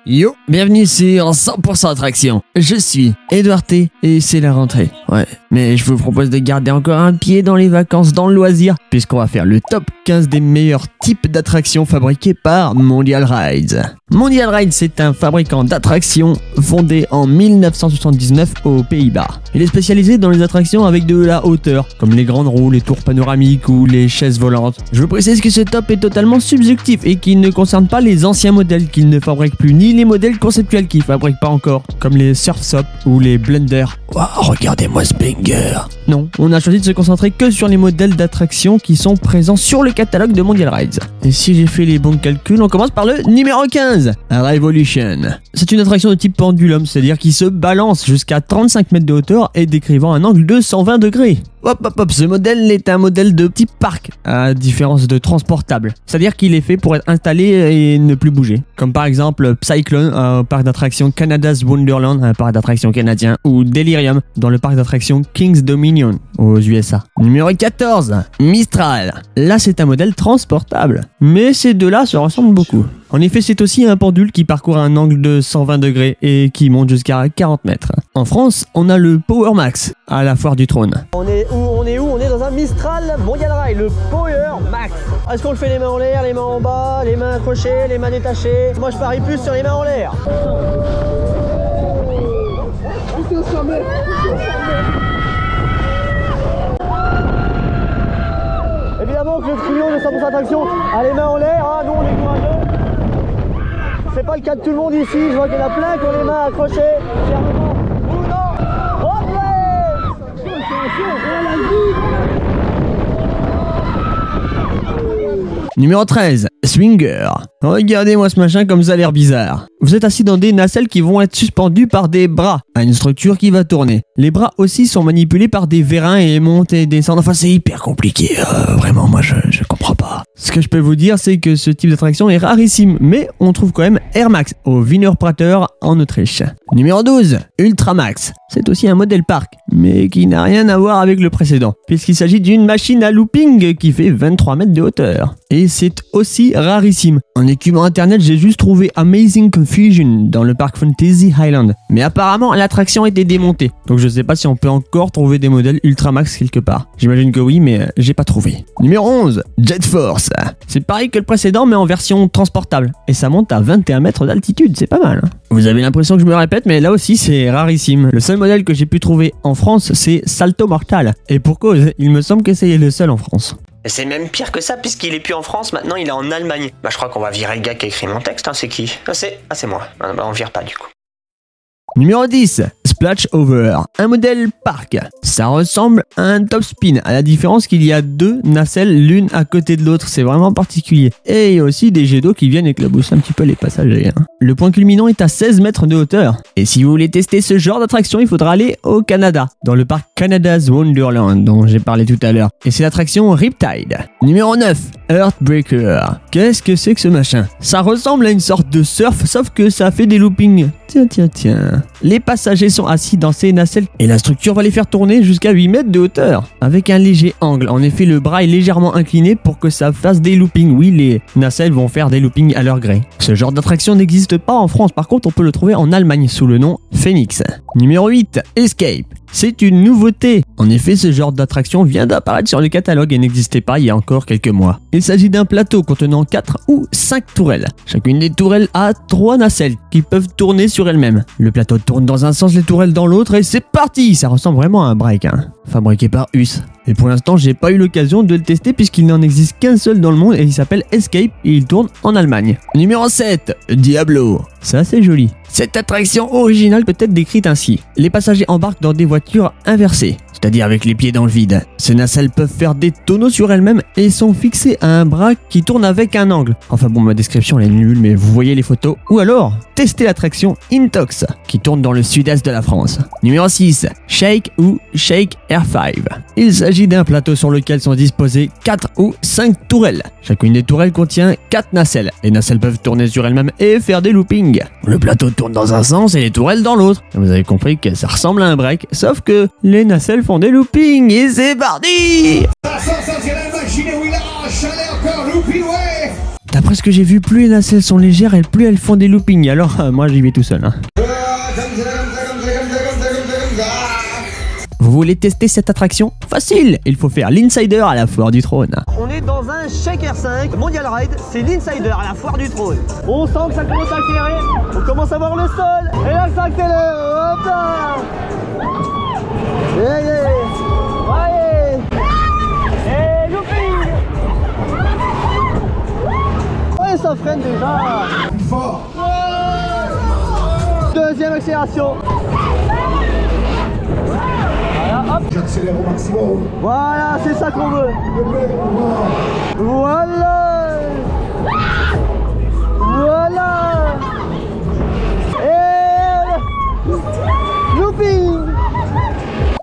Yo, bienvenue sur 100% Attraction. Je suis Edouard T et c'est la rentrée. Ouais, mais je vous propose de garder encore un pied dans les vacances, dans le loisir, puisqu'on va faire le top 15 des meilleurs types d'attractions fabriqués par Mondial Rides. Mondial Rides, c'est un fabricant d'attractions fondé en 1979 aux Pays-Bas. Il est spécialisé dans les attractions avec de la hauteur, comme les grandes roues, les tours panoramiques ou les chaises volantes. Je vous précise que ce top est totalement subjectif et qu'il ne concerne pas les anciens modèles qu'il ne fabrique plus, ni les modèles conceptuels qu'il fabrique pas encore, comme les Surfsop ou les Blender. Wow, regardez-moi ce banger. Non, on a choisi de se concentrer que sur les modèles d'attractions qui sont présents sur le catalogue de Mondial Rides. Et si j'ai fait les bons calculs, on commence par le numéro 15, Revolution. C'est une attraction de type pendulum, c'est-à-dire qui se balance jusqu'à 35 mètres de hauteur et décrivant un angle de 120 degrés. Hop, ce modèle est un modèle de type parc, à différence de transportable. C'est-à-dire qu'il est fait pour être installé et ne plus bouger. Comme par exemple Cyclone, un parc d'attractions Canada's Wonderland, un parc d'attractions canadien, ou Delirium, dans le parc d'attractions King's Dominion, aux USA. Numéro 14, Mistral. Là, c'est un modèle transportable. Mais ces deux-là se ressemblent beaucoup. En effet, c'est aussi un pendule qui parcourt un angle de 120 degrés et qui monte jusqu'à 40 mètres. En France, on a le Power Max à la Foire du Trône. On est où On est dans un Mistral Mondial Ride, le Power Max. Est-ce qu'on le fait les mains en l'air, les mains en bas, les mains accrochées, les mains détachées? Moi je parie plus sur les mains en l'air. Évidemment que le trio de 100% Attraction a les mains en l'air, hein, nous on est courageux. C'est pas le cas de tout le monde ici, je vois qu'il y en a plein qui ont les mains accrochées fermement. Ou non. Hop là. Numéro 13, Swinger. Regardez-moi ce machin comme ça a l'air bizarre. Vous êtes assis dans des nacelles qui vont être suspendues par des bras à une structure qui va tourner. Les bras aussi sont manipulés par des vérins et montent et descendent. Enfin, c'est hyper compliqué. Vraiment, moi, je comprends pas. Ce que je peux vous dire, c'est que ce type d'attraction est rarissime, mais on trouve quand même Air Max au Wiener Prater en Autriche. Numéro 12, Ultramax. C'est aussi un modèle parc, mais qui n'a rien à voir avec le précédent, puisqu'il s'agit d'une machine à looping qui fait 23 mètres de hauteur. Et c'est aussi rarissime. En écumant internet, j'ai juste trouvé Amazing Confusion dans le parc Fantasy Highland. Mais apparemment, l'attraction a été démontée. Donc je sais pas si on peut encore trouver des modèles Ultramax quelque part. J'imagine que oui, mais j'ai pas trouvé. Numéro 11, Jet Force. C'est pareil que le précédent, mais en version transportable. Et ça monte à 21 mètres d'altitude, c'est pas mal. Hein. Vous avez l'impression que je me répète, mais là aussi c'est rarissime. Le seul modèle que j'ai pu trouver en France, c'est Salto Mortal. Et pour cause, il me semble que c'est le seul en France. C'est même pire que ça, puisqu'il est plus en France, maintenant il est en Allemagne. Bah je crois qu'on va virer le gars qui a écrit mon texte, hein, c'est qui? C'est moi. Bah on vire pas du coup. Numéro 10, Splash Over, un modèle parc. Ça ressemble à un top spin, à la différence qu'il y a deux nacelles l'une à côté de l'autre, c'est vraiment particulier. Et il y a aussi des jets d'eau qui viennent éclabousser un petit peu les passagers. Hein. Le point culminant est à 16 mètres de hauteur. Et si vous voulez tester ce genre d'attraction, il faudra aller au Canada, dans le parc Canada's Wonderland dont j'ai parlé tout à l'heure. Et c'est l'attraction Riptide. Numéro 9, Earthbreaker. Qu'est-ce que c'est que ce machin? Ça ressemble à une sorte de surf, sauf que ça fait des loopings. Tiens. Les passagers sont assis dans ces nacelles et la structure va les faire tourner jusqu'à 8 mètres de hauteur, avec un léger angle. En effet, le bras est légèrement incliné pour que ça fasse des loopings. Oui, les nacelles vont faire des loopings à leur gré. Ce genre d'attraction n'existe pas en France, par contre on peut le trouver en Allemagne sous le nom Phoenix. Numéro 8, Escape. C'est une nouveauté. En effet, ce genre d'attraction vient d'apparaître sur le catalogue et n'existait pas il y a encore quelques mois. Il s'agit d'un plateau contenant 4 ou 5 tourelles. Chacune des tourelles a 3 nacelles qui peuvent tourner sur elles-mêmes. Le plateau tourne dans un sens, les tourelles dans l'autre et c'est parti. Ça ressemble vraiment à un break, hein. Fabriqué par US. Et pour l'instant, j'ai pas eu l'occasion de le tester puisqu'il n'en existe qu'un seul dans le monde et il s'appelle Escape et il tourne en Allemagne. Numéro 7, Diablo. Ça c'est joli. Cette attraction originale peut être décrite ainsi. Les passagers embarquent dans des voitures inversées, c'est-à-dire avec les pieds dans le vide. Ces nacelles peuvent faire des tonneaux sur elles-mêmes et sont fixées à un bras qui tourne avec un angle. Enfin bon, ma description elle est nulle, mais vous voyez les photos. Ou alors, testez l'attraction Intox, qui tourne dans le sud-est de la France. Numéro 6, Shake ou Shake Air 5. Il s'agit d'un plateau sur lequel sont disposées 4 ou 5 tourelles. Chacune des tourelles contient 4 nacelles. Les nacelles peuvent tourner sur elles-mêmes et faire des loopings. Le plateau tourne dans un sens et les tourelles dans l'autre. Vous avez compris que ça ressemble à un break, sauf que les nacelles font des loopings et c'est parti! D'après ce que j'ai vu, plus les nacelles sont légères et plus elles font des loopings. Alors moi j'y vais tout seul. Hein. Vous voulez tester cette attraction? Facile! Il faut faire l'insider à la foire du trône. On est dans un Shaker 5 Mondial Ride, c'est l'insider à la foire du trône. On sent que ça commence à accélérer, on commence à voir le sol, et là ça accélère, hop là. Yeah, yeah. Allez. Et looping. Ouais, ça freine déjà. Deuxième accélération. J'accélère au maximum. Voilà, c'est ça qu'on veut. Voilà. Voilà. Et looping.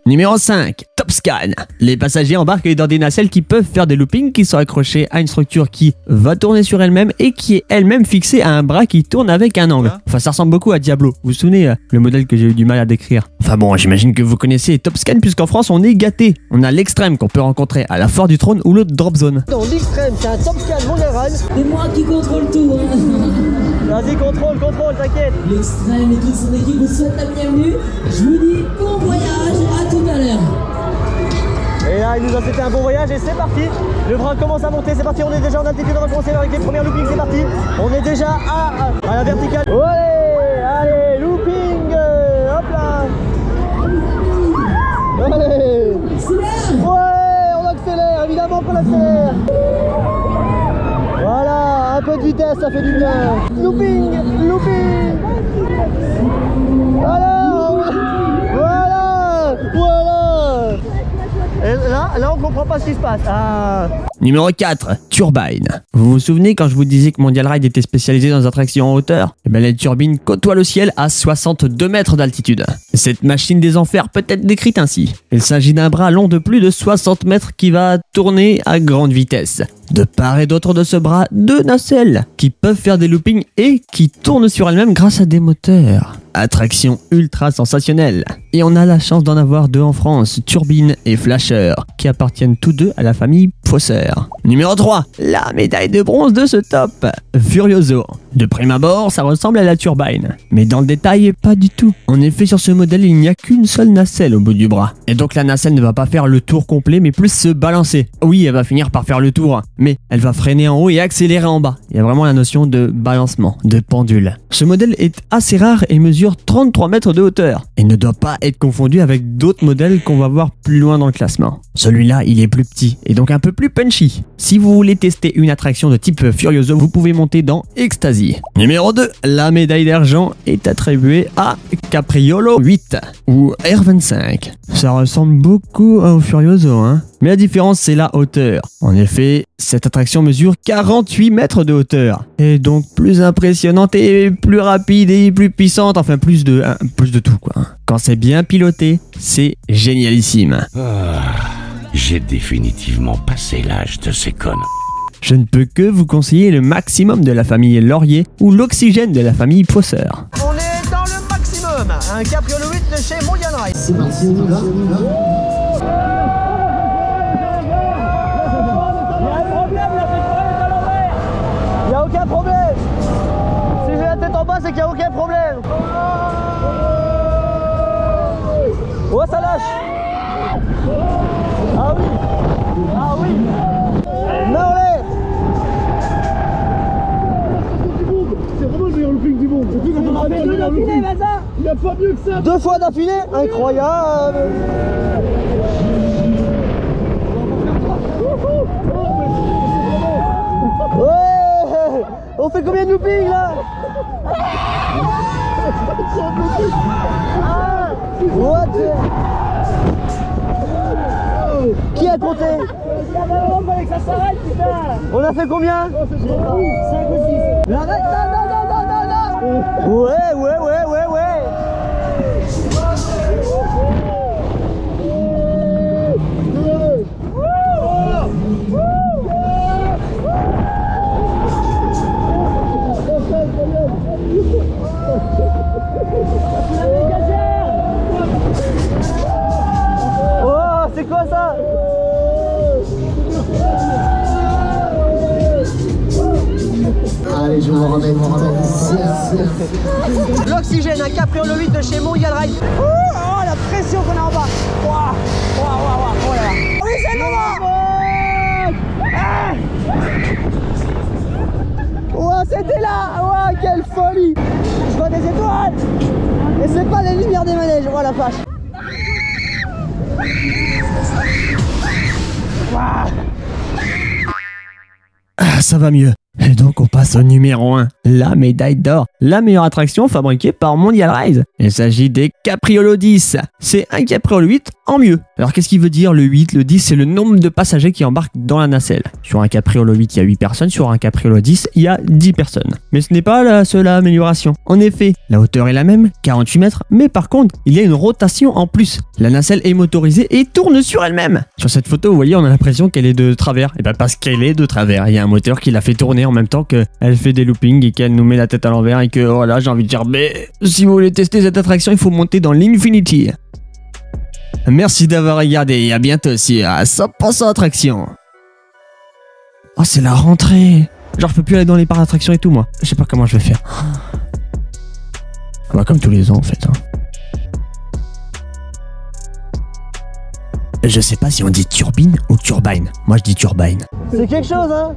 Numéro 5, Top Scan. Les passagers embarquent dans des nacelles qui peuvent faire des loopings qui sont accrochés à une structure qui va tourner sur elle-même et qui est elle-même fixée à un bras qui tourne avec un angle. Enfin, ça ressemble beaucoup à Diablo. Vous vous souvenez, le modèle que j'ai eu du mal à décrire. Enfin bon, j'imagine que vous connaissez Top Scan puisqu'en France, on est gâté. On a l'extrême qu'on peut rencontrer à la foire du trône ou le Drop Zone. Dans l'extrême, c'est un Top Scan Mondial Ride. C'est moi qui contrôle tout. Hein. Vas-y, contrôle, t'inquiète. L'extrême et toute son équipe vous souhaitent la bienvenue. Je vous dis bon voyage, à tout à l'heure. Et là, il nous a souhaité un bon voyage et c'est parti. Le bras commence à monter, c'est parti. On est déjà en altitude, on va commencer avec les premières loopings, c'est parti. On est déjà à la verticale. Allez, looping, hop là. Allez. Ouais, on accélère, évidemment qu'on accélère. Voilà, un peu de vitesse, ça fait du bien. Looping. Voilà. Et là, on comprend pas ce qui se passe. Ah. Numéro 4, Turbine. Vous vous souvenez quand je vous disais que Mondial Ride était spécialisé dans les attractions en hauteur? Eh bien, les turbines côtoient le ciel à 62 mètres d'altitude. Cette machine des enfers peut être décrite ainsi. Il s'agit d'un bras long de plus de 60 mètres qui va tourner à grande vitesse. De part et d'autre de ce bras, deux nacelles qui peuvent faire des loopings et qui tournent sur elles-mêmes grâce à des moteurs. Attraction ultra sensationnelle. Et on a la chance d'en avoir deux en France, Turbine et Flasher, qui appartiennent tous deux à la famille Prosser. Numéro 3, la médaille de bronze de ce top, Furioso. De prime abord, ça ressemble à la Turbine, mais dans le détail, pas du tout. En effet, sur ce modèle, il n'y a qu'une seule nacelle au bout du bras. Et donc la nacelle ne va pas faire le tour complet, mais plus se balancer. Oui, elle va finir par faire le tour, mais elle va freiner en haut et accélérer en bas. Il y a vraiment la notion de balancement, de pendule. Ce modèle est assez rare et mesure 33 mètres de hauteur, et ne doit pas être confondu avec d'autres modèles qu'on va voir plus loin dans le classement. Celui-là, il est plus petit, et donc un peu plus punchy. Si vous voulez tester une attraction de type Furioso, vous pouvez monter dans Ecstasy. Numéro 2, la médaille d'argent est attribuée à Capriolo 8 ou R25. Ça ressemble beaucoup au Furioso, hein. Mais la différence, c'est la hauteur. En effet, cette attraction mesure 48 mètres de hauteur. Et donc plus impressionnante et plus rapide et plus puissante. Enfin, plus de tout, quoi. Quand c'est bien piloté, c'est génialissime. J'ai définitivement passé l'âge de ces connes. Je ne peux que vous conseiller le maximum de la famille Laurier ou l'oxygène de la famille Prosser. On est dans le maximum. Un Capriolo 8 de chez Mondial Ride. C'est parti, on y va. Il n'y a aucun problème. Si j'ai la tête en bas, c'est qu'il n'y a aucun problème. Oh, ça lâche. Ah oui. Ah oui. Main en l'air. C'est vraiment le meilleur looping du monde. C'est tout comme ça. Il n'y a pas mieux que ça. 2 fois d'affilée. Incroyable. Ouais. On fait combien de loopings là? What? Qui a compté? On a fait combien? 5 ou 6. Non. Ouais. Oh, c'est quoi ça? L'oxygène, un capriole 8 de chez Mondial Ride. Oh, la pression qu'on a en bas. Waouh, waouh, waouh, oh là là. Oui, c'est le moment. Ouah, c'était là. Ouah, quelle folie. Je vois des étoiles. Et c'est pas les lumières des manèges. Oh la vache. Waouh. Ah, ça va mieux. Et donc on passe au numéro 1, la médaille d'or, la meilleure attraction fabriquée par Mondial Rise. Il s'agit des Capriolo 10. C'est un Capriolo 8 en mieux. Alors qu'est-ce qu'il veut dire le 8? Le 10 c'est le nombre de passagers qui embarquent dans la nacelle. Sur un Capriolo 8 il y a 8 personnes, sur un Capriolo 10 il y a 10 personnes. Mais ce n'est pas la seule amélioration. En effet, la hauteur est la même, 48 mètres, mais par contre il y a une rotation en plus. La nacelle est motorisée et tourne sur elle-même. Sur cette photo vous voyez on a l'impression qu'elle est de travers. Et bien parce qu'elle est de travers, il y a un moteur qui la fait tourner en même temps qu'elle fait des loopings et qu'elle nous met la tête à l'envers et que voilà j'ai envie de dire mais si vous voulez tester cette attraction il faut monter dans l'Infinity. Merci d'avoir regardé et à bientôt sur 100% attraction. Oh c'est la rentrée. Genre je peux plus aller dans les parcs d'attractions et tout moi. Je sais pas comment je vais faire. Bah comme tous les ans en fait. Je sais pas si on dit turbine ou turbine. Moi je dis turbine. C'est quelque chose hein.